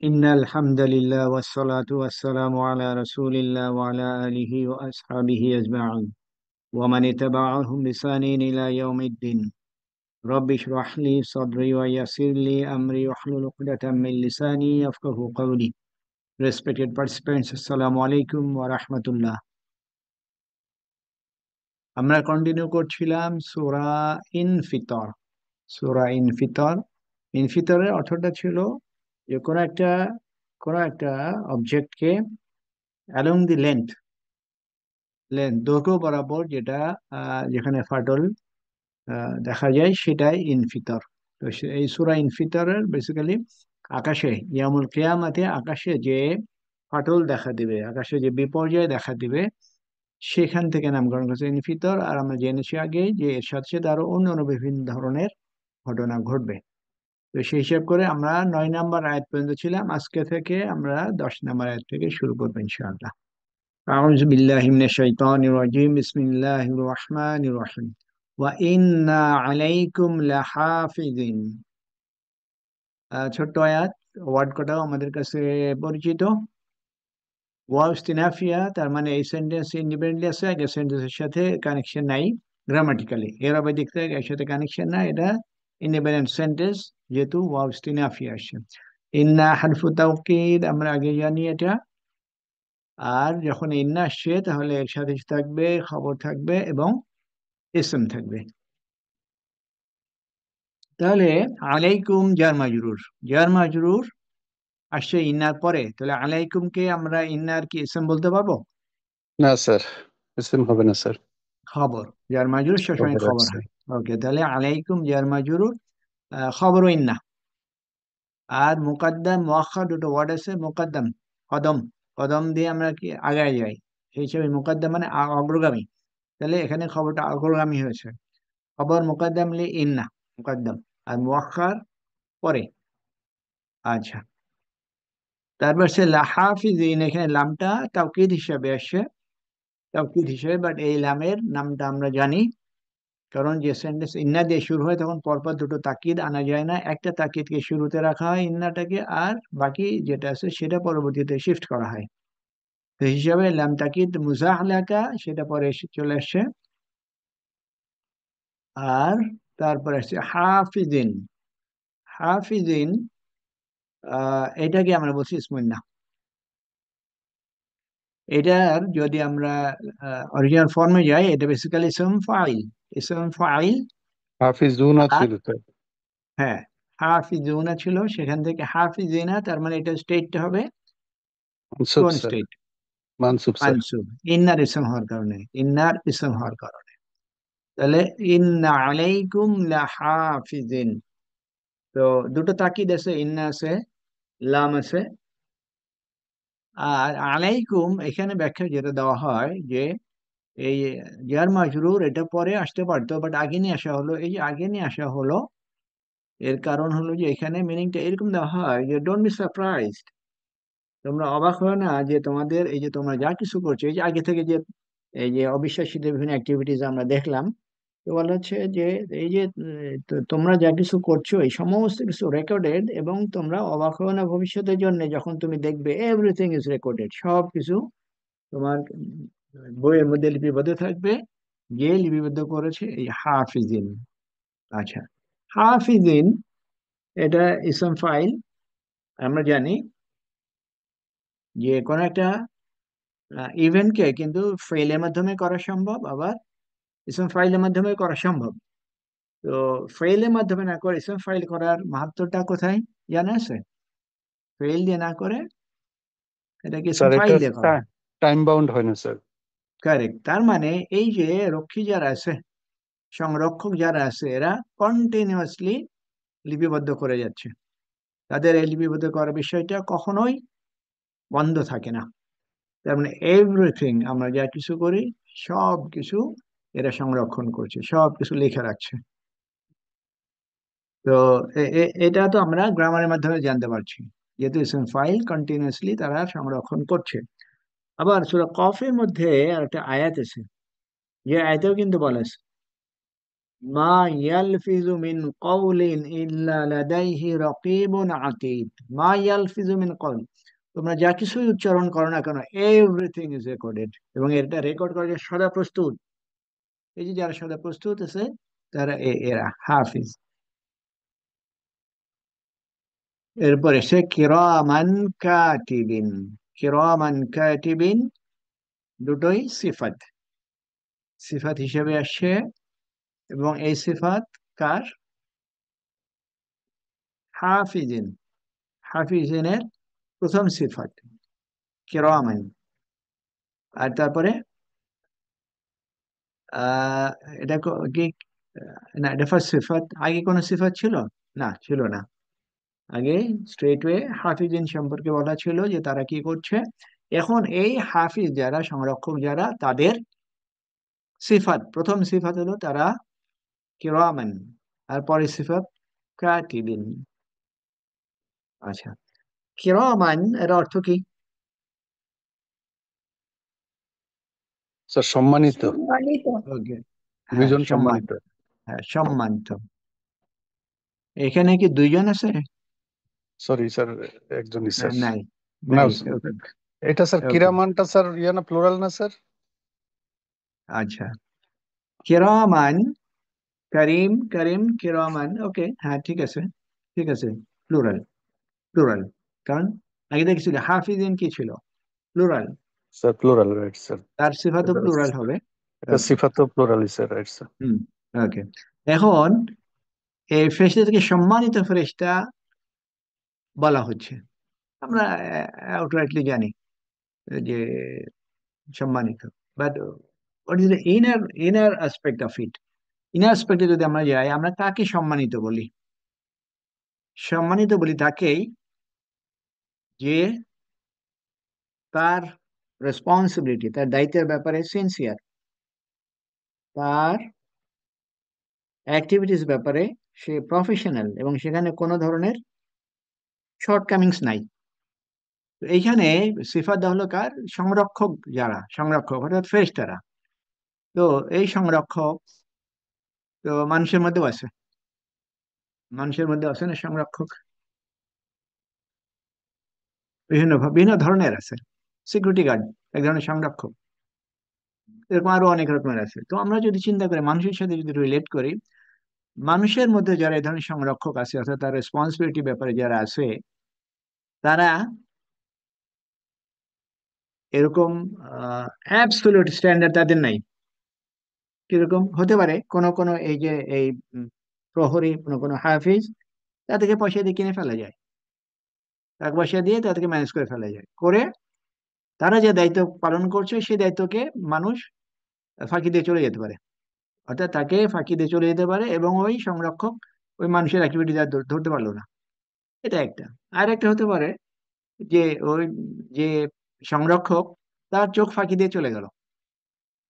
إن الحمد لله والصلاة والسلام على رسول الله وعلى آله وأصحابه أجمعين ومن اتبعهم بإحسان إلى يوم الدين. رب اشرح لي صدري ويسر لي أمري واحلل عقدة من لساني يفقهوا قولي. Respected participants, Assalamu alaikum wa rahmatullah. আমরা continue করছিলাম সূরা ইনফিতর। সূরা ইনফিতর, ইনফিতরের অর্থটা ছিল যে কোনো একটা অবজেক্টকে অ্যালং দি লেন্থ, দৈর্ঘ্য বরাবর যেটা যেখানে ফাটল দেখা যায় সেটাই ইনফিতর। তো এই সূরা ইনফিতরের বেসিক্যালি আকাশে ইয়ামুল কিয়ামাতে আকাশে যে ফাটল দেখা দিবে, আকাশে যে বিপর্যয় দেখা দিবে, সেখান থেকে নামকরণ করেছে ইনফিতর। আর আমরা জেনেছি আগে যে এর সাথে সাথে আরো অন্যান্য বিভিন্ন ধরনের ঘটনা ঘটবে। তো সেই হিসাব করে আমরা 9 নম্বর আয়াত পর্যন্ত ছিলাম। আজকে থেকে আমরা 10 নম্বর আয়াত থেকে শুরু করবো ইনশাআল্লাহ। أعوذ بالله من الشيطان الرجيم بسم الله الرحمن الرحيم وإنا عليكم لحافظين। ছোট্ট আয়াত, ওয়ার্ড কটাও আমাদের কাছে পরিচিত। ওয়াও ইস্তিনাফিয়া, তার মানে এই সেন্টেন্স ইন্ডিপেন্ডেন্টলি আছে, আগের সেন্টেন্সের সাথে কানেকশন নাই গ্রামাটিক্যালি, এরাবে দিক থেকে এর সাথে কানেকশন নাই, এটা ইন্ডিপেন্ডেন্ট সেন্টেন্স যেহেতু ওয়াও ইস্তিনাফিয়া আসছে। ইন্না হারফু তাওকিদ, আমরা আগে জানি এটা। আর যখন ইন্না আসছে তাহলে এর সাথে থাকবে খবর থাকবে এবং ইসম থাকবে। তাহলে আলাইকুম জার মাজরুর, জার মাজরুর আসছে ইন্নার পরে, তাহলে আলাইকুমকে আমরা ইন্নার কি ইসম বলতে পারবো? না স্যার, ইসিম হবে না স্যার। খবর, জার মাজরুর সবসময় খবর খবর আছে। হয়। ওকে, তাহলে আলাইকুম জার মাজরুর, খবর ইন্না। আর মুকাদ্দাম মুআখার দুটো ওয়ার্ড আছে। মুকাদ্দাম কদম, কদম দিয়ে আমরা কি আগায় যাই, সেই হিসাবে মুকাদ্দাম মানে অগ্রগামী। তাহলে এখানে খবরটা অগ্রগামী হয়েছে। খবর মুকাদ্দাম লি ইন্না, মুকাদ্দাম। আর মুআখার পরে। আচ্ছা, তারপর সে লাহাফিজিন, এখানে লামটা তাওকিদ হিসাবে আসছে, তাওকিদ হিসেবে। বাট এই লামের নামটা আমরা জানি, কারণ যে সেন্টেন্স ইন্না দিয়ে শুরু হয় তখন পরপর দুটো তাকিদ আনা যায় না, একটা তাকিদকে শুরুতে রাখা হয় ইন্নাটাকে, আর বাকি যেটা আছে সেটা পরবর্তীতে শিফট করা হয়। তো হিসাবে লাম তাকিদ মুজাহলাকা সেটা পরে চলে আসছে। আর তারপরে আসছে হাফিজিন। হাফিজিন, এটাকে আমরা বলছি ইসমুন্না। এটার যদি আমরা অরিজিনাল ফর্মে যাই, এটা বেসিক্যালি ইসম ফাইল, ইসম ফাইল। হাফিজুনা আর ছিল স্যার। হ্যাঁ, হাফিজুনা ছিল, সেখান থেকে হাফিজিনা, তার মানে এটা স্টেটটা হবে মানসুব কোন স্যার। স্টেট? মানসুব স্যার। মানসুব, ইন্নার ইসম হওয়ার কারণে, ইন্নার ইসম হওয়ার কারণে। তাহলে ইন্না আলাইকুম লাহাফিজিন। তো দুটো তাকিদ আছে, ইন্না আছে, লাম আছে। আর আলাইকুম এখানে ব্যাখ্যা যেটা দেওয়া হয় যে এই জার মাজরুর এটা পরে আসতে পারতো, বাট আগে নিয়ে আসা হলো। এই যে আগে নিয়ে আসা হলো, এর কারণ হলো যে এখানে মিনিংটা এরকম দেওয়া হয় যে ডোন্ট বি সারপ্রাইজড, তোমরা অবাক হয় না যে তোমাদের এই যে তোমরা যা কিছু করছো, এই যে আগে থেকে যে এই যে অবিশ্বাসীদের বিভিন্ন অ্যাক্টিভিটিস আমরা দেখলাম, তো বলা হচ্ছে যে এই যে তোমরা যা কিছু করছো এই সমস্ত কিছু রেকর্ডেড, এবং তোমরা অবাক হবে না ভবিষ্যতের জন্য যখন তুমি দেখবে এভরিথিং ইজ রেকর্ডেড, সব কিছু তোমার বইয়ের মধ্যে লিপিবদ্ধ থাকবে। যে লিপিবদ্ধ করেছে এই হাফিজিন। আচ্ছা, হাফিজিন এটা ইসম ফাইল। আমরা জানি যে কোনো একটা ইভেন্টকে কিন্তু ফাইলের মাধ্যমে করা সম্ভব, আবার ইসম ফাইলের মাধ্যমে করা সম্ভব। তো ফাইলের মাধ্যমে না করে ইসম ফাইল করার মাহাত্ম্যটা কোথায় জানা আছে? ফাইল দিয়ে না করে এটাকে ইসম স্যার ফাইল এটা দিয়ে করা। টাইম বাউন্ড হয় না স্যার। কারেক্ট, তার মানে এই যে রক্ষী যারা আছে, সংরক্ষক যারা আছে, এরা কন্টিনিউয়াসলি লিপিবদ্ধ করে যাচ্ছে। তাদের এই লিপিবদ্ধ করার বিষয়টা কখনোই বন্ধ থাকে না। তার মানে এভরিথিং আমরা যা কিছু করি সব কিছু এরা সংরক্ষণ করছে, সব কিছু লিখে রাখছে। তো এটা তো আমরা গ্রামারের মাধ্যমে জানতে পারছি, যেহেতু ইসম ফাইল কন্টিনিউয়াসলি তারা সংরক্ষণ করছে। আবার সূরা কফের মধ্যে আর একটা আয়াত আছে, যে আয়াতেও কিন্তু বলা আছে মা ইয়ালফিজু মিন কওলিন ইল্লা লাদাইহি রাকিবুন আতীদ। মা ইয়ালফিজু মিন কওল, তোমরা যা কিছুই উচ্চারণ করো না কেন, এভরিথিং ইজ রেকর্ডেড, এবং এটা রেকর্ড করার জন্য সদা প্রস্তুত। এই যে যারা সদা প্রস্তুত আছে, তারা এরা হাফিজ। এরপরে সে কিরামান কাতিবিন। কিরামান কাতিবিন দুটোই সিফাত, সিফাত হিসেবে আসছে, এবং এই সিফাত কার? হাফিজিন। হাফিজিনের প্রথম সিফাত কিরামান। আর তারপরে আহ এটা কি, না এটা ফার্স্ট সিফাত, আগে কোনো সিফাত ছিল? না, ছিল না। আগে স্ট্রেট ওয়ে হাফিজিন সম্পর্কে বলা ছিল যে তারা কি করছে। এখন এই হাফিজ যারা, সংরক্ষক যারা, তাদের সিফাত, প্রথম সিফাত হলো তারা কিরামান, আর পরের সিফাত কাতিবিন। আচ্ছা, কিরামান এর অর্থ কি? স্যার সম্মানিত, সম্মানিত। ওকে, হ্যাঁ দুইজন সম্মান, সম্মানিত। হ্যাঁ সম্মানিত। এখানে কি দুইজন আছে? সরি স্যার, একজনই স্যার। নাই, না, নাই, ওকে। এটা স্যার ওকে, কিরামানটা স্যার ইয়া না, প্লুরাল না স্যার? আচ্ছা, কিরামান, করিম, করিম, কিরামান, ওকে, হ্যাঁ ঠিক আছে, ঠিক আছে, প্লুরাল, প্লুরাল। কারণ আগে দেখছিল হাফিজিন কি ছিল, plural, sir plural, right sir. তার সিফাতও এটা প্লুরাল হবে। এটা ওকে, সিফাত প্লুরালই স্যার, রাইট স্যার। হুম, ওকে। এখন এই ফেরেশতাকে সম্মানিত ফেরেশতা বলা হচ্ছে, আমরা আউটরাইটলি জানি যে সম্মানিত, but what is the inner, inner aspect of it? Inner অ্যাসপেক্টে যদি আমরা যাই, আমরা কাকে সম্মানিত বলি? সম্মানিত বলি তাকেই যে তার রেসপন্সিবিলিটি, তার দায়িত্বের ব্যাপারে সিনসিয়ার, তার অ্যাক্টিভিটিস ব্যাপারে সে প্রফেশনাল, এবং সেখানে কোনো ধরনের শর্টকামিংস নাই। তো এইখানে সিফাত দেওয়া হলো কার? সংরক্ষক, যারা সংরক্ষক অর্থাৎ ফেরেশতারা। তো এই সংরক্ষক তো মানুষের মধ্যেও আছে, মানুষের মধ্যে আছে না সংরক্ষক? বিভিন্ন ধরনের আছে। সিকিউরিটি গার্ড এক ধরনের সংরক্ষক, এরকম আরো অনেক রকমের আছে। তো আমরা যদি চিন্তা করি, মানুষের সাথে যদি রিলেট করি, মানুষের মধ্যে যারা এই ধরনের সংরক্ষক আছে, অর্থাৎ তার রেসপন্সিবিলিটি ব্যাপারে যারা আছে, তারা এরকম অ্যাবসলিউট স্ট্যান্ডার্ড তাদের নাই। কিরকম হতে পারে? কোন কোন এই যে এই প্রহরী, কোন কোন হাফিজ, তাদেরকে পয়সা দিয়ে কিনে ফেলা যায়, টাকা পয়সা দিয়ে তাদেরকে ম্যানেজ করে ফেলা যায়, করে তারা যে দায়িত্ব পালন করছে সেই দায়িত্বকে মানুষ ফাঁকি দিয়ে চলে যেতে পারে, অর্থাৎ তাকে ফাঁকি দিয়ে চলে যেতে পারে, এবং ওই সংরক্ষক ওই মানুষের অ্যাক্টিভিটি ধরতে পারলো না। এটা একটা। আর একটা হতে পারে যে ওই যে সংরক্ষক, তার চোখ ফাঁকি দিয়ে চলে গেল,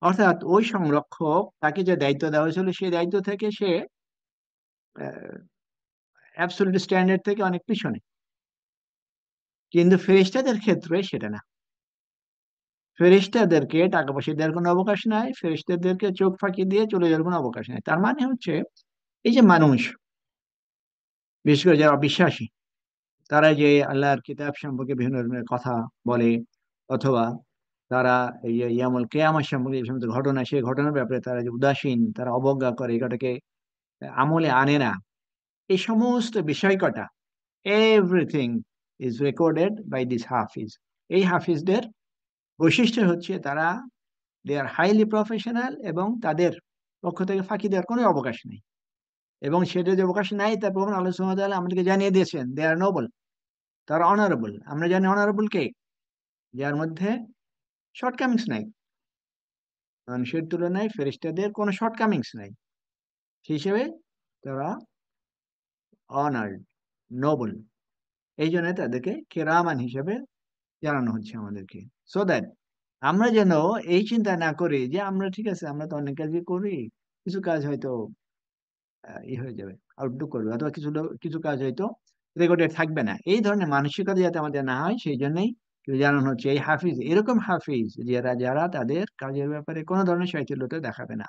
অর্থাৎ ওই সংরক্ষক তাকে যে দায়িত্ব দেওয়া হয়েছিল সেই দায়িত্ব থেকে সে অ্যাবসলিউট স্ট্যান্ডার্ড থেকে অনেক পিছনে। কিন্তু ফেরেশতাদের ক্ষেত্রে সেটা না। ফেরেশতাদেরকে টাকা পয়সা দেওয়ার কোনো অবকাশ নাই, ফেরেশতাদেরকে চোখ ফাঁকি দিয়ে চলে যাওয়ার কোনো অবকাশ নাই। তার মানে হচ্ছে, এই যে মানুষ, বিশেষ করে যারা অবিশ্বাসী, তারা যে আল্লাহর কিতাব সম্পর্কে বিভিন্ন ধরনের কথা বলে, অথবা তারা এই যে ইয়ামুল কিয়ামত সম্পর্কে যে সমস্ত ঘটনা, সেই ঘটনার ব্যাপারে তারা যে উদাসীন, তারা অবজ্ঞা করে, এটাকে আমলে আনে না, এই সমস্ত বিষয় কটা, everything is recorded by this হাফিজ। এই হাফিজদের বৈশিষ্ট্য হচ্ছে তারা, দে আর হাইলি প্রফেশনাল, এবং তাদের পক্ষ থেকে ফাঁকি দেওয়ার কোনো অবকাশ নেই। এবং সেটা যে অবকাশ নাই, তার প্রমাণ আল্লাহ সুবহানাহু ওয়া তাআলা আমাদেরকে জানিয়ে দিয়েছেন, দে আর নোবেল, তারা অনারেবল। আমরা জানি অনারেবল কে? যার মধ্যে শর্টকামিংস নাই, মানুষের তুলনায় ফেরেশতাদের কোনো শর্টকামিংস নাই, সেই হিসেবে তারা অনার্ড, নোবেল। এই জন্য তাদেরকে কেরামান হিসেবে জানানো হচ্ছে আমাদেরকে, সো দ্যাট আমরা যেন এই চিন্তা না করি যে আমরা ঠিক আছে, আমরা তো অনেক কাজই করি, কিছু কাজ হয়তো হয়ে যাবে, আউটডু করবে, অথবা কিছু কাজ হয়তো রেকর্ডেড থাকবে না। এই ধরনের মানসিকতা যাতে আমাদের না হয়, সেই জন্যই জানানো হচ্ছে এই হাফিজ এরকম হাফিজ যারা যারা তাদের কাজের ব্যাপারে কোনো ধরনের শৈথিল্যতা দেখাবে না।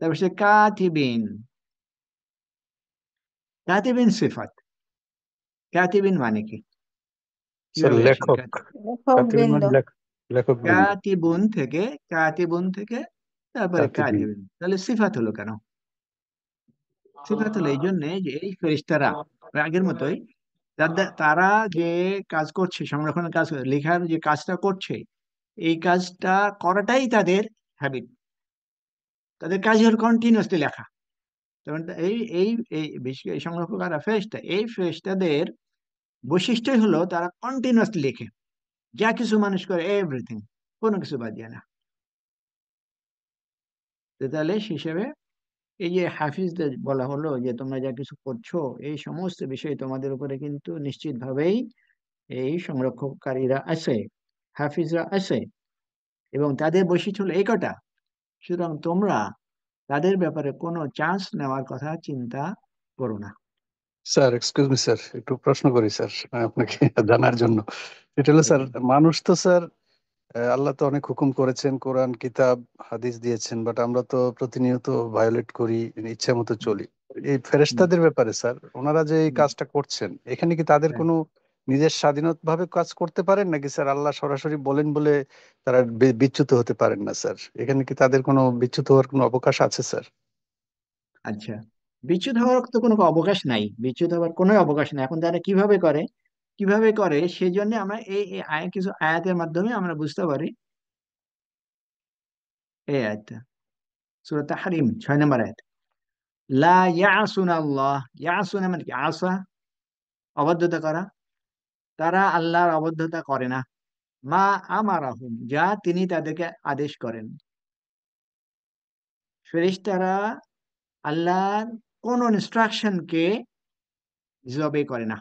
তারপর সে কাতিবিন। কাতিবিন সিফাত। কাতিবিন মানে কি, স্যার কিভাবে আসে লেখক। কাতিব? লেখক কাতিবিন বৃন্দ। মানে লেখক বৃন্দ। কাতিবুন থেকে, কাতিবুন থেকে তারপরে কাতিবিন। কাতিবিন, তাহলে সিফাত হলো কেন? সিফাত হলো এই জন্যে যে এই ফেরেশতারা আগের মতোই তারা যে কাজ করছে, সংরক্ষণের কাজ, লেখার যে কাজটা করছে, এই কাজটা করাটাই তাদের হ্যাবিট। তাদের কাজ হলো কন্টিনিউয়াসলি লেখা। যেমন এই এই এই বিশেষ করে এই সংরক্ষক আর ফেরেশতা, এই ফেরেশতাদের বৈশিষ্ট্যই হলো তারা কন্টিনিউয়াসলি লেখে। যা কিছু মানুষ করে এভরিথিং, কোনো কিছু বাদ যায় না। তো তাহলে সে হিসেবে এই যে হাফিজদের বলা হলো যে তোমরা যা কিছু করছো এই সমস্ত বিষয় তোমাদের উপরে কিন্তু নিশ্চিতভাবেই এই সংরক্ষণকারীরা আছে, হাফিজরা আছে, এবং তাদের বৈশিষ্ট্য হলো এই কটা। সুতরাং তোমরা তাদের ব্যাপারে কোনো চান্স নেওয়ার কথা চিন্তা করো না। স্যার এক্সকিউজ মি স্যার, একটু প্রশ্ন করি স্যার আপনাকে জানার জন্য। এটা হলো স্যার, ওকে। মানুষ তো স্যার আল্লাহ তো অনেক হুকুম করেছেন, কোরআন কিতাব হাদিস দিয়েছেন, বাট আমরা তো প্রতিনিয়ত ভায়োলেট করি, ইচ্ছা মতো হুম, চলি। এই হুম, ফেরেশতাদের ব্যাপারে স্যার, ওনারা যে এই হুম, কাজটা করছেন, এখানে কি তাদের হ্যাঁ। কোনো নিজের স্বাধীনত ভাবে কাজ করতে পারেন নাকি স্যার আল্লাহ সরাসরি বলেন বলে তারা বিচ্যুত হতে পারেন না স্যার? এখানে কি তাদের কোনো বিচ্যুত হওয়ার কোনো অবকাশ আছে স্যার? আচ্ছা, বিচ্যুত হওয়ার তো কোনো অবকাশ নাই, বিচ্যুত হওয়ার কোনো অবকাশ নাই। এখন তারা কিভাবে করে, কিভাবে করে সেই জন্য আমরা কিছু আয়াতের মাধ্যমে আমরা বুঝতে পারি। এই আয়াতটা সূরা তাহরিম 6 নম্বর আয়াত। লা ইয়াসুনা আল্লাহ, ইয়াসুনা মানে কি, আসা, অবাধ্যতা করা। তারা আল্লাহর অবাধ্যতা করে না। মা আমারাহুম, যা তিনি তাদেরকে আদেশ করেন। ফেরেশতারা আল্লাহর কোন ইনস্ট্রাকশনকে ডিসঅবে করে না।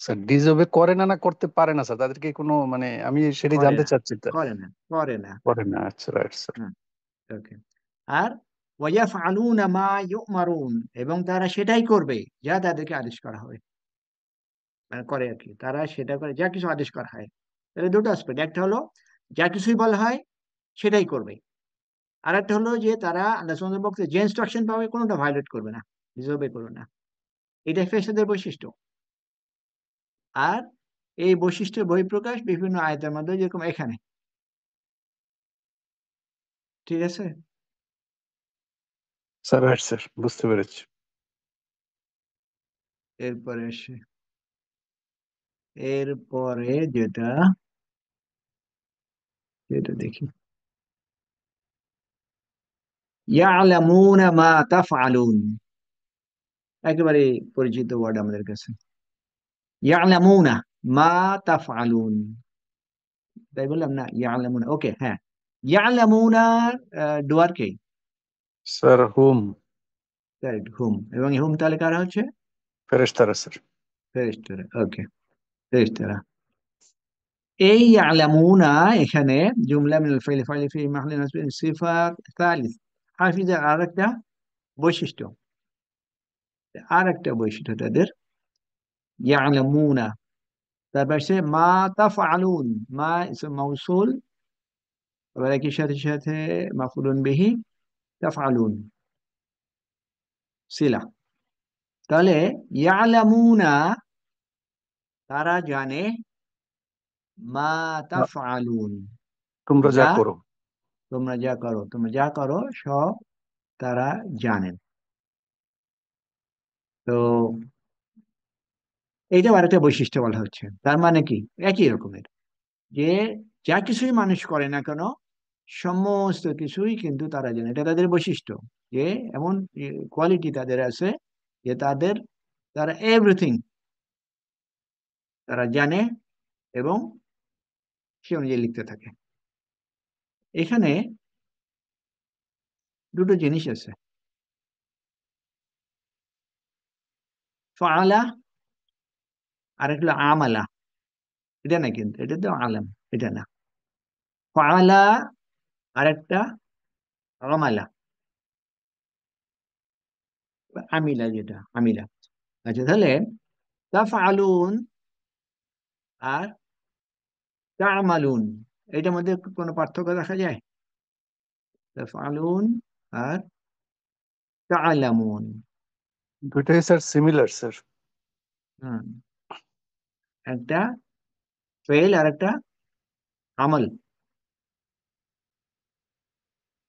স্যার ডিজবে করে না, না করতে পারে না স্যার? তাদেরকে কোনো মানে আমি সেটাই করে জানতে না, চাচ্ছি স্যার। করে না, করে না। করে না, আচ্ছা রাইট স্যার। হুম, ওকে। আর ওয়ায়াফআলুনা মা ইউমারুন, এবং তারা সেটাই করবে যা তাদেরকে আদেশ করা হবে। মানে করে আর কি, তারা সেটা করে যা কিছু আদেশ করা হয়। তাহলে দুটো অ্যাসপেক্ট, একটা হলো যা কিছুই বলা হয় সেটাই করবে, আর একটা হলো যে তারা আল্লাহ সুবহানাহু ওয়া তাআলার যে ইনস্ট্রাকশন পাবে কোনোটা ভায়োলেট করবে না, ডিসওবে করবে না। এটাই ফেরেশতাদের বৈশিষ্ট্য। আর এই বৈশিষ্ট্যের বহিঃপ্রকাশ বিভিন্ন আয়াতের মাধ্যমে, যেরকম এখানে। ঠিক আছে। স্যার রাইট স্যার, বুঝতে পেরেছি। এরপরে এসে এরপরে যেটা, যেটা দেখি, ইয়ালামুনা মা তাফআলুন, একেবারে পরিচিত ওয়ার্ড আমাদের কাছে। ইয়ালামুনা মা তাফআলুন, তাই বললাম না? ইয়ালামুনা, ওকে, হ্যাঁ। ইয়ালামুনা ডুয়ার কে? স্যার হুম। কারেক্ট, হুম। এবং হুম তাহলে কারা হচ্ছে? ফেরেশতারা স্যার। ফেরেশতারা, ওকে, ফেরেশতারা। এই ইয়ালামুনা এখানে জুমলা মিনাল ফাইল, ফাইল ফি মাহলি নাসবিন সিফাত সালিস। হাফিজের আরেকটা বৈশিষ্ট্য, আরেকটা বৈশিষ্ট্য তাদের, ইয়ালামুনা। তারপর সে মা তাফআলুন, মা ইসম মাউসুল, আবার একই সাথে সাথে মাফউলুন বিহি, তাফআলুন সিলা। তাহলে ইয়ালামুনা, তারা জানে, মা তাফআলুন, তোমরা যা যা করো। তোমরা যা করো, তোমরা যা করো সব তারা জানেন। তো এইটাও আরেকটা বৈশিষ্ট্য বলা হচ্ছে। তার মানে কি, একই রকমের, যে যা কিছুই মানুষ করে না কেন সমস্ত কিছুই কিন্তু তারা জানে। এটা তাদের বৈশিষ্ট্য, যে এমন কোয়ালিটি তাদের আছে যে তারা এভরিথিং তারা জানে, এবং সে অনুযায়ী লিখতে থাকে। এখানে দুটো জিনিস আছে, ফাআলা আর একটা হলো আমালা। এটা না, কিন্তু এটা তো আলাম, এটা না। ফাআলা আর একটা আমালা, আমিলা, যেটা আমিলা। আচ্ছা, তাহলে তাফআলুন আর তা'মালুন, এটার মধ্যে কোনো পার্থক্য দেখা যায়? তাফআলুন আর তা'লামুন। দুইটাই স্যার সিমিলার স্যার। হুম, একটা ফেল আর একটা আমল।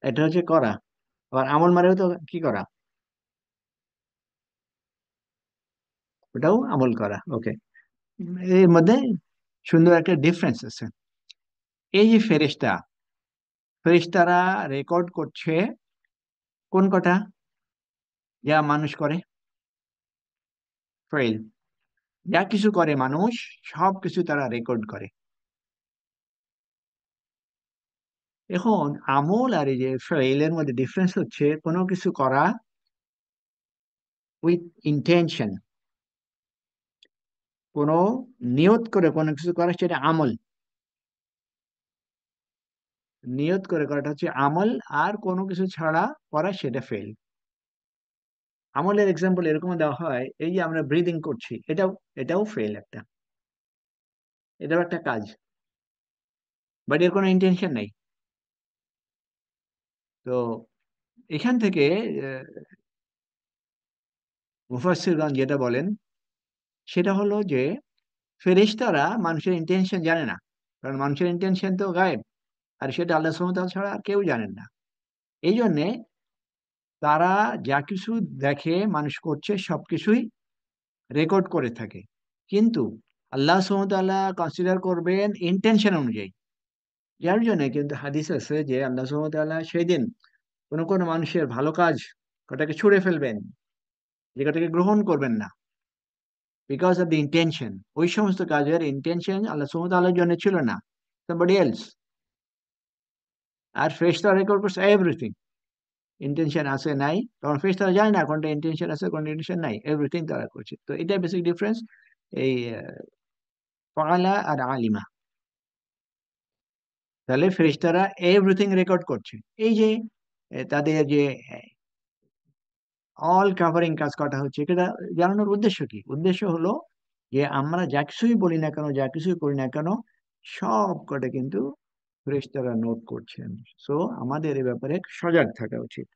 এটা হচ্ছে করা, আবার আমল মানেও তো কি করা, ওটাও আমল করা। ওকে, এর মধ্যে সুন্দর একটা ডিফারেন্স আছে। এই যে ফেরেশতা, ফেরেশতারা রেকর্ড করছে কোন কটা, যা মানুষ করে, ফেল, যা কিছু করে মানুষ সব কিছু তারা রেকর্ড করে। এখন আমল আর এই যে ফেইলের মধ্যে ডিফারেন্স হচ্ছে কোনো কিছু করা উইথ ইন্টেনশন, কোনো নিয়ত করে কোনো কিছু করা সেটা আমল, নিয়ত করে করাটা হচ্ছে আমল, আর কোনো কিছু ছাড়া করা সেটা ফেল। আমলের এক্সাম্পল এরকম দেওয়া হয়, এই যে আমরা ব্রিদিং করছি, এটাও এটাও ফেল একটা, এটাও একটা কাজ, বাট এর কোনো ইন্টেনশন নেই। তো এখান থেকে মুফাসসিরগণ যেটা বলেন সেটা হলো যে ফেরেশতারা মানুষের ইন্টেনশন জানে না, কারণ মানুষের ইন্টেনশন তো গায়েব, আর সেটা আল্লাহ সুবহানাহু ওয়া তাআলা ছাড়া আর কেউ জানেন না। এই জন্যে তারা যা কিছু দেখে মানুষ করছে সবকিছুই রেকর্ড করে থাকে, কিন্তু আল্লাহ সুবহানাহু ওয়া তাআলা কনসিডার করবেন ইন্টেনশন অনুযায়ী। যার জন্য কিন্তু হাদিস আছে যে আল্লাহ সুবহানাহু ওয়া তাআলা সেই দিন কোনো কোনো মানুষের ভালো কাজ ওটাকে ছুঁড়ে ফেলবেন, যেটাকে গ্রহণ করবেন না, বিকজ অফ দি ইন্টেনশন। ওই সমস্ত কাজের ইন্টেনশন আল্লাহ সুবহানাহু ওয়া তাআলার জন্য ছিল না, somebody else। আর ফেরেশতারা রেকর্ড করছে এভরিথিং, ইন্টেনশন আছে নাই, কারণ ফেরেশতারা জানে না কোনটা ইন্টেনশন আছে কোনটা ইন্টেনশন নাই, এভরিথিং তারা করছে। তো এটা বেসিক ডিফারেন্স এই ফাআলা আর আলিমা। তাহলে ফেরেশতারা এভরিথিং রেকর্ড করছে। এই যে তাদের যে অল কাভারিং কাজ করা হচ্ছে, এটা জানানোর উদ্দেশ্য কি? উদ্দেশ্য হলো যে আমরা যা কিছুই বলি না কেন, যা কিছুই করি না কেন, সব কটা কিন্তু ফেরেশতারা নোট করছেন। সো আমাদের এ ব্যাপারে সজাগ থাকা উচিত।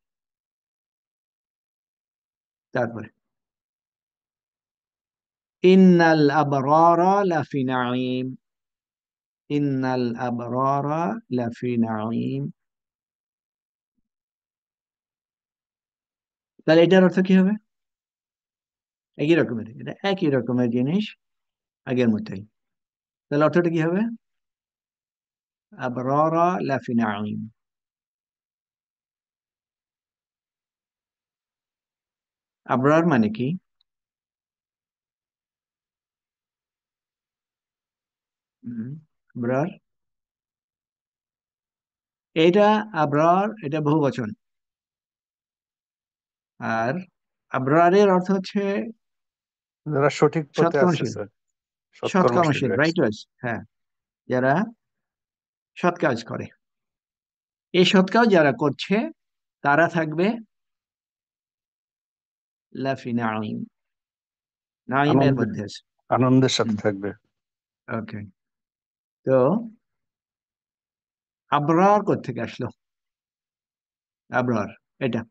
তারপরে ইন্নাল আবরারা লাফি নাঈম, ইন্নাল আবরারা লাফি নাঈম। তাহলে এটার অর্থ কি হবে? একই রকমের, এটা একই রকমের জিনিস, আগের মতোই। তাহলে অর্থটা কি হবে? আবরারা লাফি নাঈম। আবরার মানে কি? হুম, আবরার, এটা আবরার এটা বহুবচন, আর আবরারের অর্থ হচ্ছে যারা সঠিক পথে আছে সৎকর্মশীল, স্যার, সৎকর্মশীল সৎকর্মশীল, আছে। রাইটার্স, হ্যাঁ, যারা সৎ কাজ করে। এই সৎ কাজ যারা করছে তারা থাকবে লাফি নাঈম, নাঈমের আনন্দের, মধ্যে আছে। আনন্দের সাথে থাকবে। ওকে, তো আবরার কোত্থেকে আসলো? আবরার এটা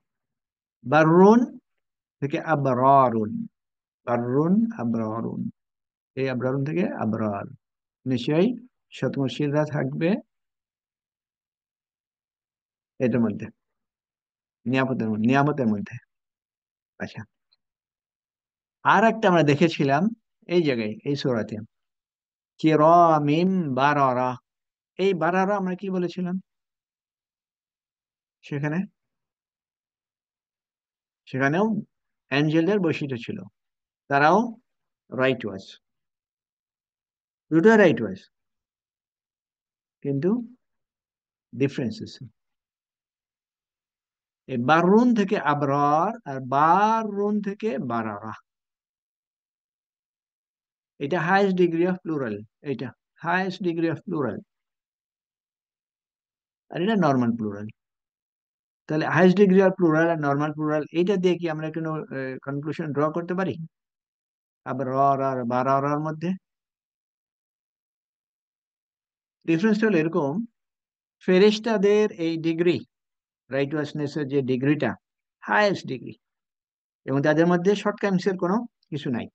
বাররুন থেকে আবরারুন, বাররুন আবরারুন, এই আবরারুন থেকে আবরার, নিশ্চয়ই সৎকর্মশীলরা থাকবে এটার মধ্যে, নিয়ামতের মধ্যে। আচ্ছা, আর একটা আমরা দেখেছিলাম এই জায়গায় এই সূরাতে, কিরামিম বারারা। এই বারারা আমরা কি বলেছিলাম সেখানে? সেখানেও অ্যাঞ্জেলদের বৈশিষ্ট্য ছিল, তারাও রাইট ওয়াজ, দুটোই রাইট ওয়াজ, কিন্তু ডিফারেন্স আছে। এই বাররুন থেকে আবরার, আর বাররুন থেকে বারারা, এটা হাইয়েস্ট ডিগ্রি অফ প্লুরাল, এটা হাইয়েস্ট ডিগ্রি অফ প্লুরাল, আর এটা নর্মাল প্লুরাল। তাহলে হাইয়েস্ট ডিগ্রি অফ প্লুরাল আর নর্মাল প্লুরাল, এইটা দিয়ে কি আমরা কোনো কনক্লুশন ড্র করতে পারি আবরার আর বারারার মধ্যে? ডিফারেন্সটা হলো এরকম, ফেরেশতাদের এই ডিগ্রি, রাইটওয়াসনেস এর যে ডিগ্রিটা, হায়েস্ট ডিগ্রি, এবং তাদের মধ্যে শর্টকামিংসের কোনো কিছু নাই,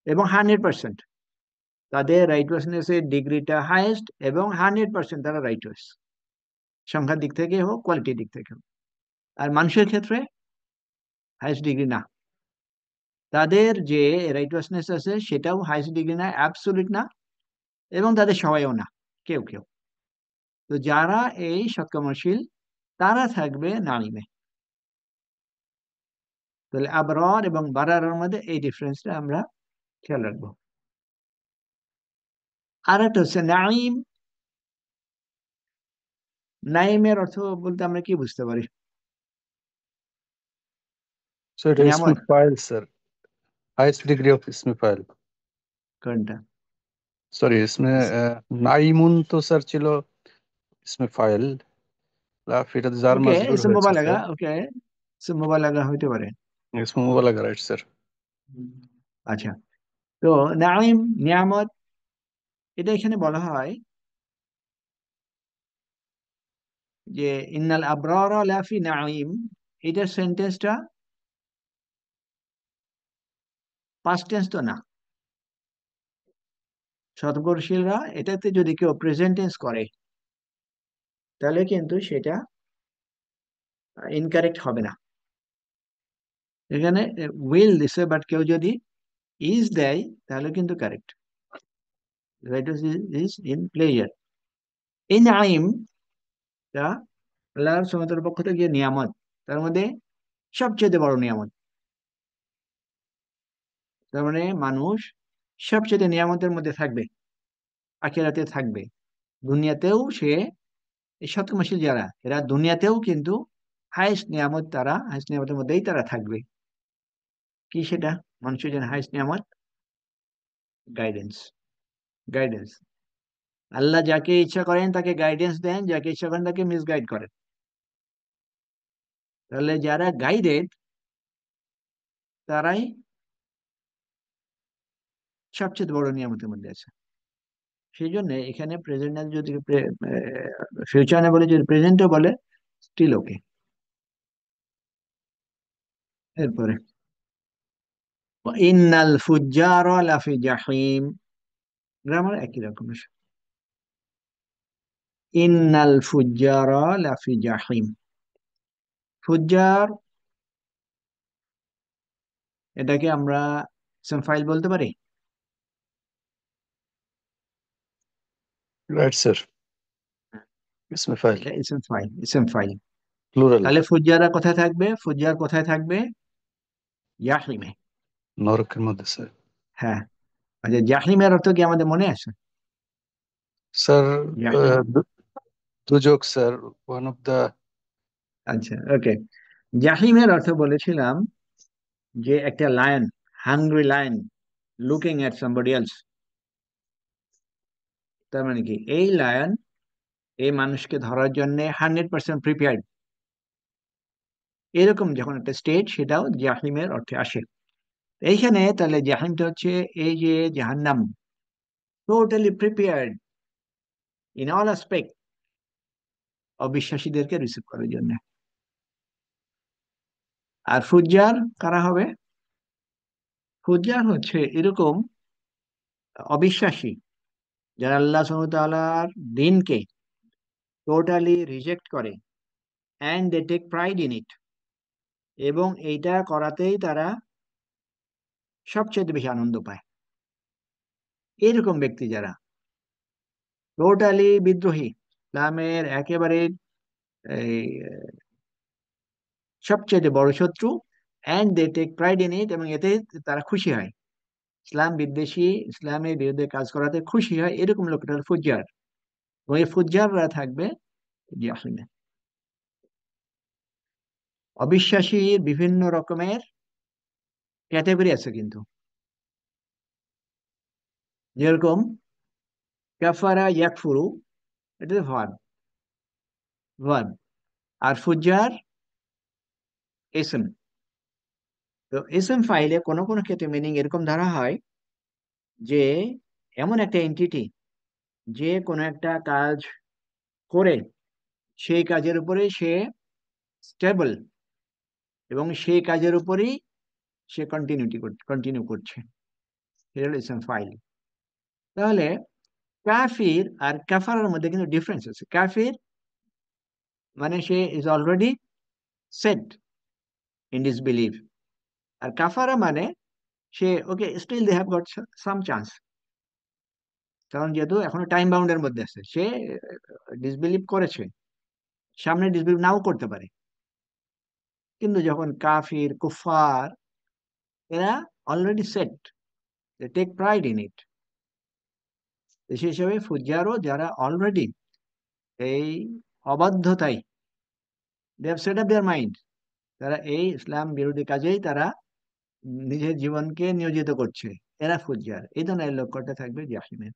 এবং 100% তাদের রাইটওয়াসনেস এর ডিগ্রিটা হায়েস্ট, এবং 100% তারা রাইটওয়াস, সংখ্যার দিক থেকে হোক, কোয়ালিটির দিক থেকে হোক। আর মানুষের ক্ষেত্রে হায়েস্ট ডিগ্রি না, তাদের যে রাইটওয়াসনেস আছে সেটাও হায়েস্ট ডিগ্রি না, অ্যাবসলিউট না, এবং তাদের সবাইও না, কেউ কেউ। তো যারা এই সৎকর্মশীল তারা থাকবে নাঈমে। তাহলে আবরার এবং বারারের মধ্যে এই ডিফারেন্সটা আমরা খেয়াল রাখবো। আর একটা হচ্ছে নাঈম। নাঈমের অর্থ বলতে আমরা কি বুঝতে পারি? So it is ismi নিয়ামত file, sir. Highest degree of ismi file. কোনটা? Sorry, इसमें नाइमुन तो सर चलो इसमें फाइल लाफ এটা জার ওকে, মাজরুর ইসম হয়েছে মুবালাগা, স্যার। ওকে, ইসম মুবালাগা হইতে পারে। ইসমু মুবালাগা, রাইট স্যার। আচ্ছা, তো নাঈম, নিয়ামত, এটা এখানে বলা হয় যে ইন্নাল আবরার লাফি নাঈম, এটার সেন্টেন্সটা পাস্ট টেন্স তো না। সৎকর্মশীলরা এটাতে যদি কেউ প্রেজেন্ট টেন্স করে তাহলে কিন্তু সেটা ইনকারেক্ট হবে না। এখানে উইল দিছে, বাট কেউ যদি ইজ দেয় তাহলে কিন্তু কারেক্ট। Is in player. এই নাইমটা আল্লাহর সুবহানাহু পক্ষ থেকে যে নিয়ামত, তার মধ্যে সবচেয়ে বড় নিয়ামত। তার মানে মানুষ সবচেয়ে নিয়ামতের মধ্যে থাকবে, আখিরাতে থাকবে, দুনিয়াতেও সে, এই সৎকর্মশীল যারা এরা দুনিয়াতেও কিন্তু হাইস্ট নিয়ামত, তারা হাইস্ট নিয়ামতের মধ্যেই তারা থাকবে। কি সেটা? মানুষের জন্য হাইস্ট নিয়ামত গাইডেন্স। গাইডেন্স, আল্লাহ যাকে ইচ্ছা করেন তাকে গাইডেন্স দেন, যাকে ইচ্ছা করেন তাকে মিসগাইড করেন। তাহলে যারা গাইডেড তারাই সবচেয়ে বড় নিয়ামতের মধ্যে আছে। সেই জন্য এখানে প্রেজেন্ট যদি ফিউচার না বলে, যদি প্রেজেন্টও বলে, স্টিল ওকে। এরপরে ইন্নাল ফুজ্জার লাফি জাহিম, গ্রামার একই রকম। ইন্নাল ফুজ্জার লাফি জাহিম, ফুজ্জার এটাকে আমরা ফাইল বলতে পারি। রাইট স্যার, ইসমে ফাইল, এটা ফাইল, ফাইল। প্লুরাল। তাহলে ফুজ্জারা কোথায় থাকবে? ফুজ্জার কোথায় থাকবে? জাহিমে। নরকের মধ্যে স্যার। হ্যাঁ, আচ্ছা, জাহিমের অর্থ কি আমাদের মনে আছে? স্যার জাহিম, দুজক স্যার, ওয়ান অফ দা। আচ্ছা, ওকে। জাহিমের অর্থ বলেছিলাম যে একটা lion, hungry lion looking at somebody else. তার মানে কি, এই লায়ন এই মানুষকে ধরার জন্য 100% প্রিপেয়ার্ড, এরকম যখন একটা স্টেট, সেটাও জাহিমের অর্থে আসে। এইখানে তাহলে জাহিমটা হচ্ছে এই যে জাহান্নাম, totally prepared in all aspect অবিশ্বাসীদেরকে রিসিভ করার জন্য। আর ফুজ্জার কারা হবে? ফুজ্জার হচ্ছে এরকম অবিশ্বাসী যারা আল্লাহ সুবহানাহু ওয়া তাআলার দিনকে টোটালি রিজেক্ট করে, and they take pride in it, এবং এইটা করাতেই তারা সবচেয়ে বেশি আনন্দ পায়। এরকম ব্যক্তি যারা টোটালি বিদ্রোহী, ইসলামের একেবারে এই সবচেয়ে বড় শত্রু, and they take pride in it, এবং এতে তারা খুশি হয়, ইসলাম বিদ্বেষী, ইসলামের বিরুদ্ধে কাজ করাতে খুশি হয়, এরকম লোকটা হল ফুজ্জার। এবং এই ফুজ্জাররা থাকবে জাহিমে। অবিশ্বাসীর বিভিন্ন রকমের ক্যাটাগরি আছে কিন্তু, যেরকম কাফারা ইয়াকফুরু, এটা ভার্ব, ভার্ব। আর ফুজ্জার ইসম। তো ইসম ফাইলে কোনো কোনো ক্ষেত্রে মিনিং এরকম ধরা হয় যে এমন একটা এন্টিটি যে কোনো একটা কাজ করে সেই কাজের উপরে সে স্টেবল, এবং সেই কাজের উপরই সে কন্টিনিউ করছে, এটা হলো ইসম ফাইল। তাহলে কাফির আর কাফারার মধ্যে কিন্তু ডিফারেন্স আছে। কাফির মানে সে is already set in this believe, আর কাফারা মানে সে ওকে still they have got some chance, কারণ যেহেতু এখনো টাইম বাউন্ডের মধ্যে আছে, সে ডিসবিলিভ করেছে, সামনে ডিসবিলিভ নাও করতে পারে। কিন্তু যখন কাফির কুফার, এরা already set, they take pride in it. সেই হিসাবে ফুজ্জারও যারা অলরেডি এই অবাধ্যতায় they have set up their mind, তারা এই ইসলাম বিরোধী কাজেই তারা নিজের জীবনকে নিয়োজিত করছে, এরা ফুজ্জার। এই ধরনের লক্ষ্যটা থাকবে জাহিমের।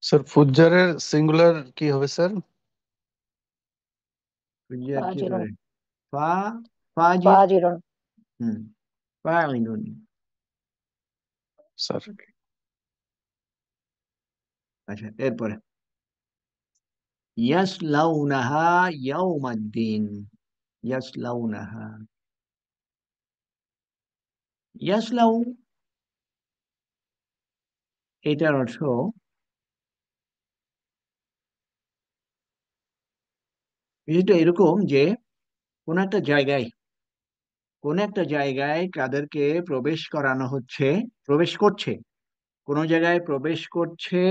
স্যার ফুজ্জারের সিঙ্গুলার কি হবে স্যার? ফুজ্জার কি ফাজিরুন। করে? ফা, ফাজির। ফাজিরুন। হুম, ফাইলুন। স্যার আচ্ছা, এরপরে ইয়াসলাউনাহা ইয়াউমাদ্দিন। ইয়াসলাউনাহা, ইয়াসলাউ, এটার অর্থ বিষয়টা এরকম যে কোন একটা জায়গায়, কোন একটা জায়গায় কাদেরকে প্রবেশ করানো হচ্ছে, প্রবেশ করছে, কোন জায়গায় প্রবেশ করছে,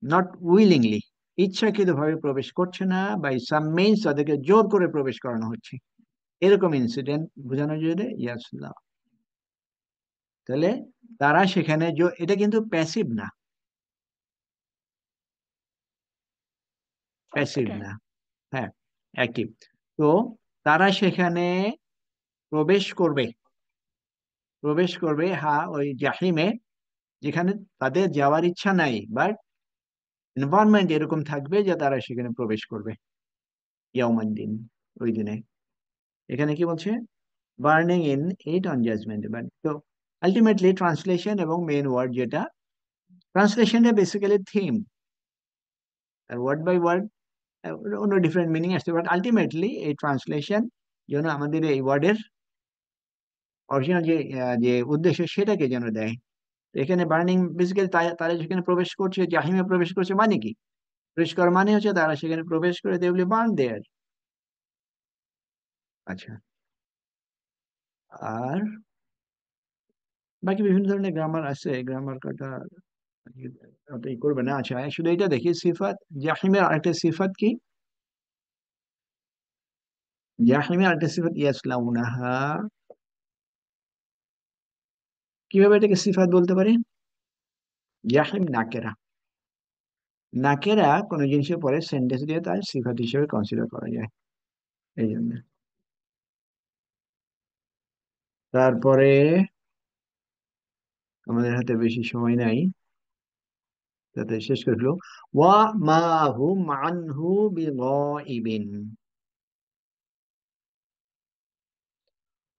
নট উইলিংলি, ইচ্ছাকৃতভাবে প্রবেশ করছে না, বাই সাম মিনস তাদেরকে জোর করে প্রবেশ করানো হচ্ছে, এরকম ইনসিডেন্ট বোঝানো যায় ইয়াসলাউ। তাহলে তারা সেখানে, এটা কিন্তু প্যাসিভ না, প্যাসিভ ওকে। না, হ্যাঁ, অ্যাক্টিভ। তো তারা সেখানে প্রবেশ করবে, প্রবেশ করবে, হ্যাঁ, ওই জাহিমে, যেখানে তাদের যাওয়ার ইচ্ছা নাই, বাট এনভায়রনমেন্ট এরকম থাকবে যে তারা সেখানে প্রবেশ করবে ইয়াউমাদ্দিন, ওই দিনে। এখানে কি বলছে? Burning in it on judgement. But তো আলটিমেটলি ট্রান্সলেশন এবং মেন ওয়ার্ড যেটা, ট্রান্সলেশনটা বেসিক্যালি থিম, আর ওয়ার্ড বাই ওয়ার্ড অন্য ডিফারেন্ট মিনিং আসছে, বাট আলটিমেটলি এই ট্রান্সলেশন যেন আমাদের এই ওয়ার্ডের অরিজিনাল যে যে উদ্দেশ্য সেটাকে যেন দেয়। এখানে বার্নিং বেসিক্যালি তারা যেখানে প্রবেশ করছে, জাহিমে প্রবেশ করছে মানে কি? প্রবেশ করা মানে হচ্ছে তারা সেখানে প্রবেশ করে দে উইল বার্ন দেয়ার। আচ্ছা, আর বাকি বিভিন্ন ধরনের গ্রামার আছে, গ্রামার কাটা অতই করবে না। আচ্ছা, শুধু এটা দেখি সিফাত, জাহিমের আরেকটা সিফাত কি? জাহিমের আরেকটা সিফাত ইয়াসলাউনাহা, কিভাবে এটাকে সিফাত বলতে পারি? জাহিম নাকেরা, নাকেরা কোনো জিনিসের পরে সেন্টেন্স দিয়ে তার সিফাত হিসেবে কনসিডার করা যায়, এই জন্য। তারপরে আমাদের হাতে বেশি সময় নাই, তাতে শেষ করে ফেলো। ওয়া মা হুম আনহু বিগাইবিন।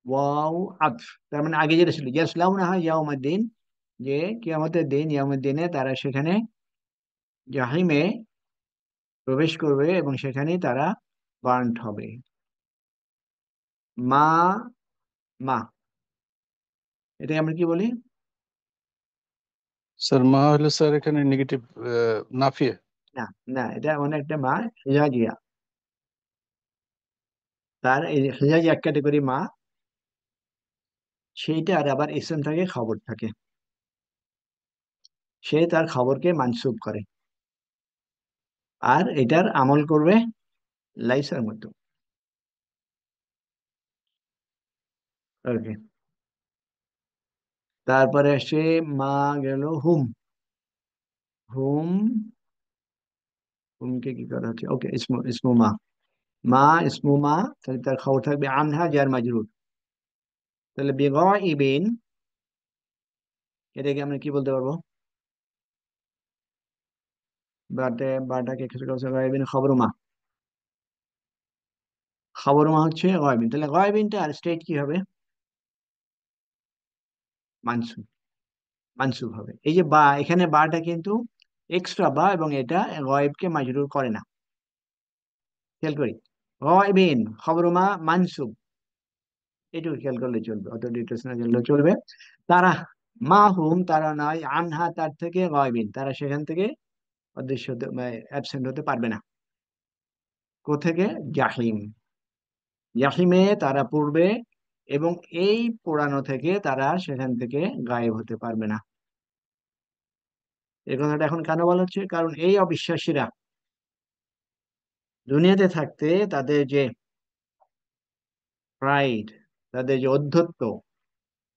ওয়াও আতফ, তার মানে আগে যেটা ছিল ইয়াসলাউনাহা ইয়াউমাদ্দিন, যে কিয়ামতের দিন, ইয়াউমের দিনে তারা সেখানে জাহিমে প্রবেশ করবে এবং সেখানেই তারা বার্নড হবে। মা, মা, এটাকে আমরা কি বলি? স্যার মা হলো স্যার এখানে নেগেটিভ নাফিয়ে। না, না, এটা অনেক একটা মা হিজাজিয়া, তার এই হিজাজি এক ক্যাটাগরি মা, সেইটার আবার ইসম থাকে, খবর থাকে, সে তার খবরকে মানসুব করে, আর এটার আমল করবে লাইসার মতো। ওকে, তারপরে আসে মা, গেল হুম, হুম, হুমকে কি করা হচ্ছে? ওকে, ইসমু, ইসমু মা, মা ইসমু মা, তাহলে তার খবর থাকবে আনহা জার মাজরুর। তাহলে বিগাইবিন, এটাকে আমরা কি বলতে পারবো? বাটাকে গায়েবিন খবর মা, খবর মা হচ্ছে গায়েবিন, তাহলে গায়েবিনটা আর স্টেট কি হবে? মানসুব, মানসুব হবে। এই যে বা, এখানে বাটা কিন্তু এক্সট্রা বা, এবং এটা গায়েবকে মাজরুর করে না, খেয়াল করি। গায়েবিন খবর মা মানসুব, এটুকু খেয়াল করলে চলবে, অত ডিটেলস না জানলেও চলবে। তারা মা হুম, তারা নয়, আনহা তার থেকে, গায়বিন তারা সেখান থেকে অদৃশ্য হতে, অ্যাবসেন্ট হতে পারবে না। কোথেকে? জাহিম, জাহিমে তারা পড়বে, এবং এই পোড়ানো থেকে তারা সেখান থেকে গায়েব হতে পারবে না। এই কথাটা এখন কেন বলা হচ্ছে? কারণ এই অবিশ্বাসীরা দুনিয়াতে থাকতে তাদের যে প্রাইড, তাদের যে অধ্যত্ব,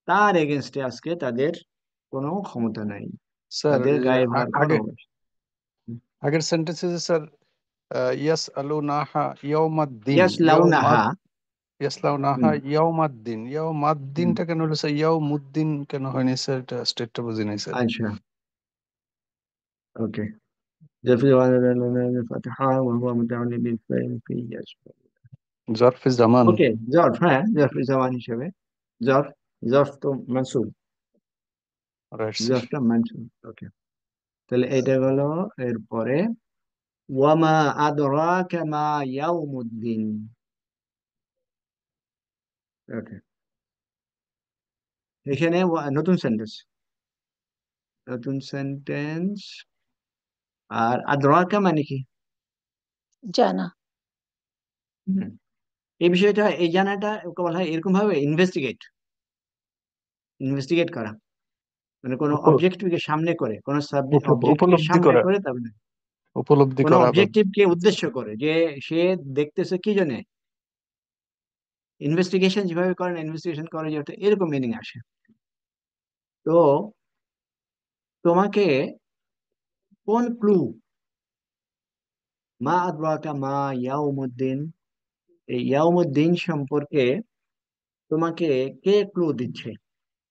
তার এগেনস্টে আজকে তাদের কোনো ক্ষমতা নাই, স্যার তাদের গায়েব হওয়ার কোনো। আগে আগের সেন্টেন্সে যে স্যার ইয়াস আলু নাহা ইয়াউমাদ্দিন ইয়াসলাউনাহা। ইয়াসলাউনাহা হুম, ইয়াউমাদ্দিন, হুম, ইয়াউমাদ্দিনটা কেন হলো স্যার? ইয়াউমুদ্দিন কেন হয়নি স্যার? এটা স্টেটটা বুঝি নাই স্যার। আচ্ছা, ওকে। الفتحة وهو متعلق بالفعل في يشبه. জরফে জামান। ওকে, জর্ফ, হ্যাঁ জর্ফ জামান হিসেবে। জর্ফ, জর্ফ তো মানসুব, রাইট স্যার। জর্ফটা মানসুব। ওকে, তাহলে এটা হলো। এরপরে ওয়ামা আদরাকা মা ইয়াউমুদ্দিন। ওকে, এখানে নতুন সেন্টেন্স, নতুন সেন্টেন্স। আর আদরাকা মানে কি? জানা। হুম, এই বিষয়টা, এই জানাটা ওকে বলা হয় এরকম ভাবে ইনভেস্টিগেট, ইনভেস্টিগেট করা, মানে কোনো উপ- অবজেক্টিভকে সামনে করে, কোনো অবজেক্টকে উপলব্ধি সামনে করা, করে, তারপরে উপলব্ধি কোনো করা বা অবজেক্টিভকে উদ্দেশ্য করে, যে সে দেখতেছে কি জন্য। ইনভেস্টিগেশন যেভাবে করেন, ইনভেস্টিগেশন করে যেটা, এরকম মিনিং আসে। তো তোমাকে কোন ক্লু, মা আদরাকা মা ইয়াউমুদ্দিন, এই ইয়াউমুদ্দিন সম্পর্কে তোমাকে কে ক্লু দিচ্ছে?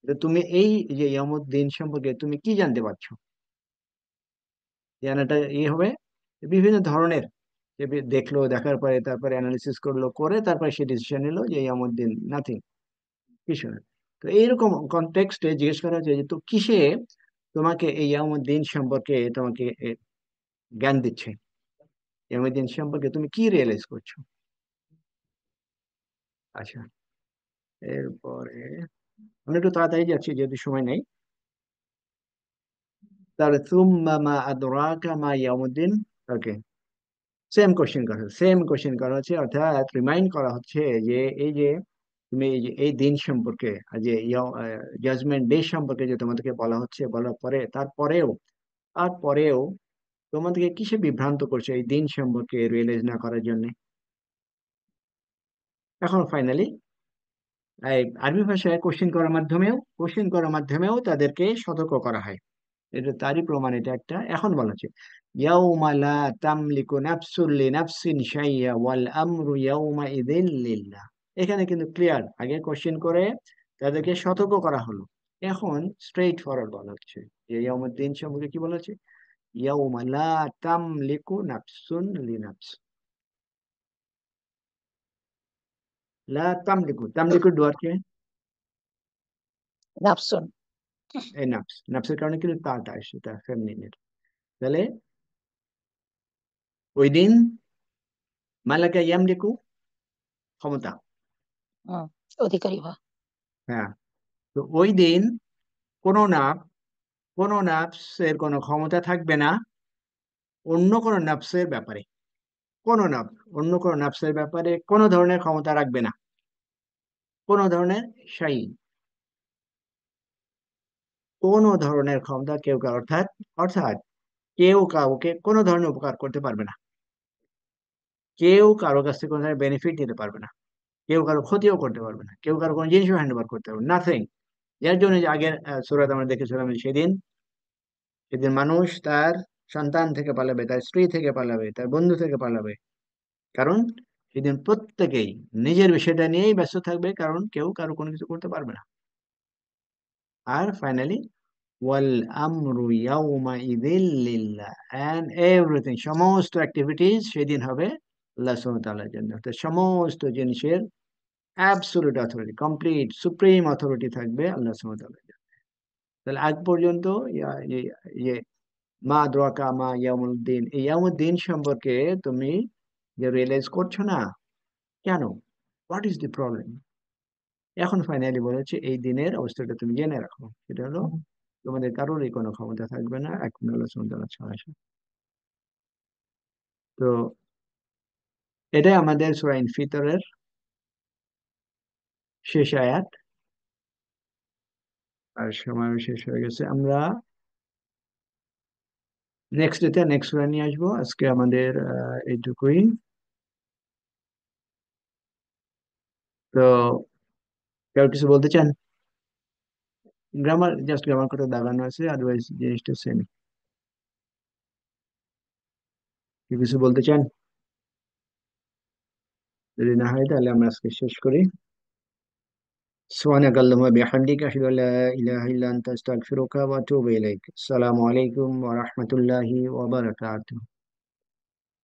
তো তুমি এই যে ইয়াউমুদ্দিন সম্পর্কে তুমি কি জানতে পারছো? জানাটা হবে বিভিন্ন ধরনের, যে দেখলো, দেখার পরে তারপরে অ্যানালিসিস করলো, করে তারপরে সে ডিসিশন নিল যে ইয়াউমুদ্দিন নাথিং, কিছু না। তো এইরকম কনটেক্সটে জিজ্ঞেস করা হচ্ছে যে তো কিসে তোমাকে এই ইয়াউমুদ্দিন সম্পর্কে তোমাকে জ্ঞান দিচ্ছে, ইয়াউমুদ্দিন সম্পর্কে তুমি কি রিয়েলাইজ করছো? আচ্ছা, এরপরে আমি একটু তাড়াতাড়ি যাচ্ছি যেহেতু সময় নেই। তাহলে সুম্মা মা আদরাকা মা ইয়াউমুদ্দিন। ওকে, সেম কোশ্চেন করা হচ্ছে, অর্থাৎ রিমাইন্ড করা হচ্ছে যে এই যে তুমি এই যে এই দিন সম্পর্কে, আর যে জাজমেন্ট ডে সম্পর্কে যে তোমাদেরকে বলা হচ্ছে, বলার পরে তারপরেও তোমাদেরকে কিসে বিভ্রান্ত করছে এই দিন সম্পর্কে রিয়েলাইজ না করার জন্য? এখন ফাইনালি আরবি ভাষায় কোশ্চেন করার মাধ্যমেও তাদেরকে সতর্ক করা হয়। এটা তারই প্রমাণ, এটা একটা। এখন বলা হচ্ছে ইয়াউমা লা তামলিকু নাফসুন লিনাফসিন শাইআ ওয়াল আমরু ইয়াউমাইযিন লিল্লাহ। এখানে কিন্তু ক্লিয়ার, আগে কোশ্চেন করে তাদেরকে সতর্ক করা হলো, এখন স্ট্রেইট ফরওয়ার্ড বলা হচ্ছে যে ইয়াউমুদ্দিন সম্পর্কে কি বলা হচ্ছে? ইয়াউমা লা তামলিকু নাফসুন লিনাফস, লা তামলিকু, তামলিকু ডুয়ার্কে নাফসুন। এই নাফস, নাফসের কারণে কিন্তু তাটা আসে, এটা ফেমিনিনের। তাহলে ওই দিন মালাকা ইয়ামলিকু, ক্ষমতা। হুম, অধিকারী হওয়া। হ্যাঁ, তো ওই দিন কোনো নাফ, কোনো নাফসের কোনো ক্ষমতা থাকবে না অন্য কোনো নাফসের ব্যাপারে। কোনো নাফ অন্য কোনো নাফসের ব্যাপারে কোনো ধরনের ক্ষমতা রাখবে না, কোনো ধরনের সাই, কোনো ধরনের ক্ষমতা কেউ কারো, অর্থাৎ অর্থাৎ কেউ কাউকে কোনো ধরনের উপকার করতে পারবে না, কেউ কারো কাছ থেকে কোনো ধরনের বেনিফিট নিতে পারবে না, কেউ কারো ক্ষতিও করতে পারবে না, কেউ কারো কোনো জিনিসও হ্যান্ড ওভার করতে পারবে, নাথিং। এর জন্য যে আগের সূরাতে আমরা দেখেছিলাম যে সেদিন, সেদিন মানুষ তার সন্তান থেকে পালাবে, তার স্ত্রী থেকে পালাবে, তার বন্ধু থেকে পালাবে, কারণ সেদিন প্রত্যেকেই নিজের বিষয়টা নিয়েই ব্যস্ত থাকবে, কারণ কেউ কারো কোনো কিছু করতে পারবে না। আর ফাইনালি ওয়াল আমরু ইয়াউমা ইযিল লিল্লাহ, এন্ড এভরিথিং, সমস্ত অ্যাক্টিভিটিস সেদিন হবে আল্লাহ সুবহানাহু ওয়া তাআলার জন্য। তো সমস্ত জিনিসের absolute authority, complete supreme authority থাকবে আল্লাহ সুবহানাহু ওয়া তাআলার জন্য। তাহলে আজ পর্যন্ত ইয়ে মা আদরাকা মা ইয়াউমুদ্দিন, এই ইয়াউমুদ্দিন সম্পর্কে তুমি যে রিয়েলাইজ করছো না, কেন? What is the problem? এখন ফাইনালি বলেছে এই দিনের অবস্থাটা তুমি জেনে রাখো, সেটা হলো হুম, তোমাদের কারোরই কোনো ক্ষমতা থাকবে না এখন আল্লাহ সুবহানাহু ওয়া তাআলা ছাড়া আসা। তো এটাই আমাদের সূরা ইনফিতরের শেষ আয়াত। আর সময় শেষ হয়ে গেছে, আমরা নেক্সট ডেতে নেক্সট সূরা নিয়ে আসবো। আজকে আমাদের এইটুকুই। তো কেউ কিছু বলতে চান? গ্রামার, জাস্ট গ্রামার করে দাগানো আছে, আদারওয়াইজ জিনিসটা সেম। কেউ কিছু বলতে চান? যদি না হয় তাহলে আমরা আজকে শেষ করি। سبحانك اللهم وبحمدك أشهد أن لا إله إلا أنت أستغفرك وأتوب إليك. السلام عليكم ورحمة الله وبركاته.